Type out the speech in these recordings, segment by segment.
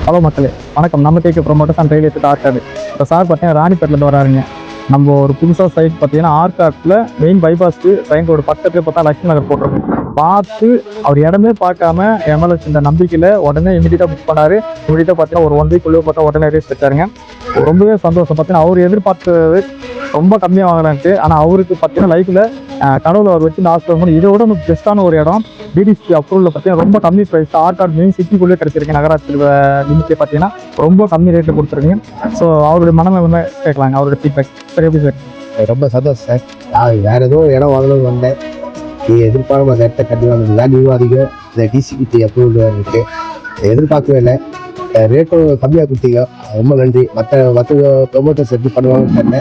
Hello மக்களே, வணக்கம். நம்ம கேட்க promoters and real estate Arcot. இப்போ சார் பார்த்தீங்கன்னா ராணிப்பேட்டிலேருந்து வராருங்க. நம்ம ஒரு புதுசாக சைட் பார்த்தீங்கன்னா ஆர்காட்டில் மெயின் பைபாஸ்க்கு ட்ரெயின் ரோடு பக்கத்துலேயே பார்த்தா லட்சுமி நகர் போட்டிருக்கோம். பார்த்து அவர் இடமே பார்க்காம எம்எல்ஏ இந்த நம்பிக்கையில் உடனே இமீடியட்டாக புக் பண்ணார். இமீடியட்டாக பார்த்தீங்கன்னா ஒரு 1 வீக்குள்ளே பார்த்தா உடனே ரேஸ் வச்சாருங்க. ரொம்பவே சந்தோஷம். பார்த்தீங்கன்னா அவர் எதிர்பார்த்தது ரொம்ப கம்மியாக வாங்கலான்ட்டு. ஆனால் அவருக்கு பார்த்தீங்கன்னா லைஃப்பில் கடவுள் அவர் வச்சு ஆசை இதை விட பெஸ்ட்டான ஒரு இடம் டிடிசி அப்ரூவலில் பார்த்தீங்கன்னா ரொம்ப கம்மி ப்ரைஸ் ஆர்காட் மெயின் சிட்டிக்குள்ளே கிடச்சிருக்கு. நகராட்சி லிமிட்டே பார்த்தீங்கன்னா ரொம்ப கம்மி ரேட்டில் கொடுத்துருக்கீங்க. ஸோ அவருடைய மனமே கேட்கலாங்க, அவருடைய ஃபீட்பேக். சரி, எப்படி சார்? ரொம்ப சந்தோஷம் சார். நான் வேற ஏதோ இடம் வாங்கணும்னு வந்தேன். நீங்கள் எதிர்பார்க்க அந்த இடத்த கண்டிப்பாக வேல்யூ அதிகம். இந்த டிசிபிடி அப்ரூவல் இருக்கு, எதிர்பார்க்கவே இல்லை. ரேட்டும் கம்மியாக கொடுத்தீங்க, ரொம்ப நன்றி. மற்ற ப்ரொமோட்டர்ஸ் எப்படி பண்ணுவாங்கன்னு தெரியல,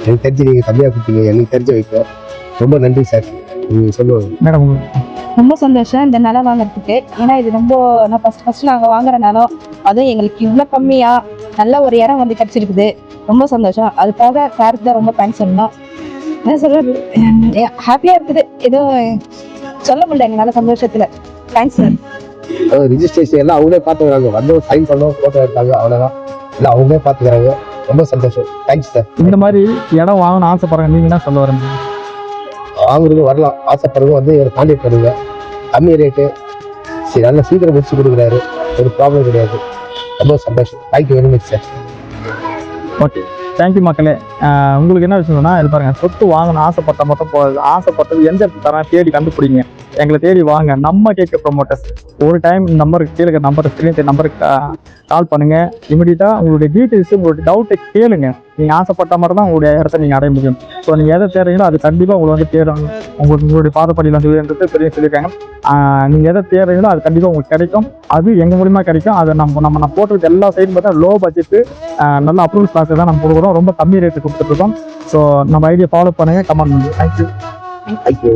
எனக்கு தெரிஞ்சு நீங்கள் கம்மியாக கொடுத்தீங்க, எனக்கு தெரிஞ்ச வைக்கும். ரொம்ப நன்றி சார். நீங்கள் சொல்லுவாங்க மேடம். ரொம்ப சந்தோஷம் இந்த நிலம் வாங்குறதுக்கு. ஏன்னா இது ரொம்ப நான் ஃபர்ஸ்ட் நாங்கள் வாங்குற நிலம், அதுவும் எங்களுக்கு இவ்வளோ கம்மியாக நல்ல ஒரு இடம் வந்து கிடச்சிருக்குது. ரொம்ப சந்தோஷம். அதுக்காக சாருக்கு தான் ரொம்ப தேங்க்ஸ் சொல்லணும். என்ன சொல்றது, ஹாப்பியாக இருக்குது. எதுவும் சொல்ல முடியல எங்களால் சந்தோஷத்தில். Thanks sir. ரிஜிஸ்ட்ரேஷன் எல்லாம் அவங்களே பார்த்துக்கிறாங்க, வந்து சைன் பண்ணோம், ஃபோட்டோ எடுத்தாங்க, அவ்வளோதான். எல்லாம் அவங்களே பார்த்துக்கிறாங்க. ரொம்ப சந்தோஷம். Thanks sir. இந்த மாதிரி இடம் வாங்கணும்னு ஆசைப்படுறேன், நீங்கள் என்ன சொல்ல வரீங்க? வாங்குறது வரலாம், ஆசைப்படுறவங்க வந்து ஒரு கான்டாக்ட் பண்ணுங்க. கம்மி ரேட்டு, சரி, நல்லா சீக்கிரம் முடிச்சு கொடுக்குறாரு, ஒரு ப்ராப்ளம் கிடையாது. ரொம்ப சந்தோஷம். Thank you very much sir. Okay, thank you மக்களே. உங்களுக்கு என்ன விஷயம்னா, இது பாருங்கள், சொத்து வாங்கணும் ஆசைப்பட்ட மட்டும் போகாது. ஆசைப்பட்டது எந்த தரம் தேடி கண்டுபிடிங்க, எங்களை தேடி வாங்க. நம்ம கேட்க ப்ரொமோட்டர்ஸ் ஒரு டைம் நம்பருக்கு கீழே நம்பருக்கு நம்பருக்கு கால் பண்ணுங்கள். இமீடியட்டாக உங்களுடைய டீட்டெயில்ஸு, உங்களுடைய டவுட்டை கேளுங்க. நீங்கள் ஆசைப்பட்ட மாதிரி தான் உங்களுடைய இடத்த நீங்கள் அடைய முடியும். ஸோ நீங்கள் எதை தேடுறீங்களோ அது கண்டிப்பாக உங்களை வந்து தேடும். உங்களுடைய பாதப்படியில் வந்து பெரிய சொல்லியிருக்காங்க. நீங்கள் எதை தேடுறீங்களோ அது கண்டிப்பாக உங்களுக்கு கிடைக்கும். அது எங்கள் மூலிமா கிடைக்கும். அதை நான் போட்டுருக்க எல்லா சைடும் பார்த்தா லோ பட்ஜெட்டு நல்ல அப்ரூவல் கிளாஸை தான் நம்ம கொடுக்குறோம். ரொம்ப கம்மி ரேட்டு கொடுத்துட்ருக்கோம். ஸோ நம்ம ஐடியா ஃபாலோ பண்ணுங்கள், கமெண்ட் பண்ணுங்கள். தேங்க்யூ. தேங்க்யூ.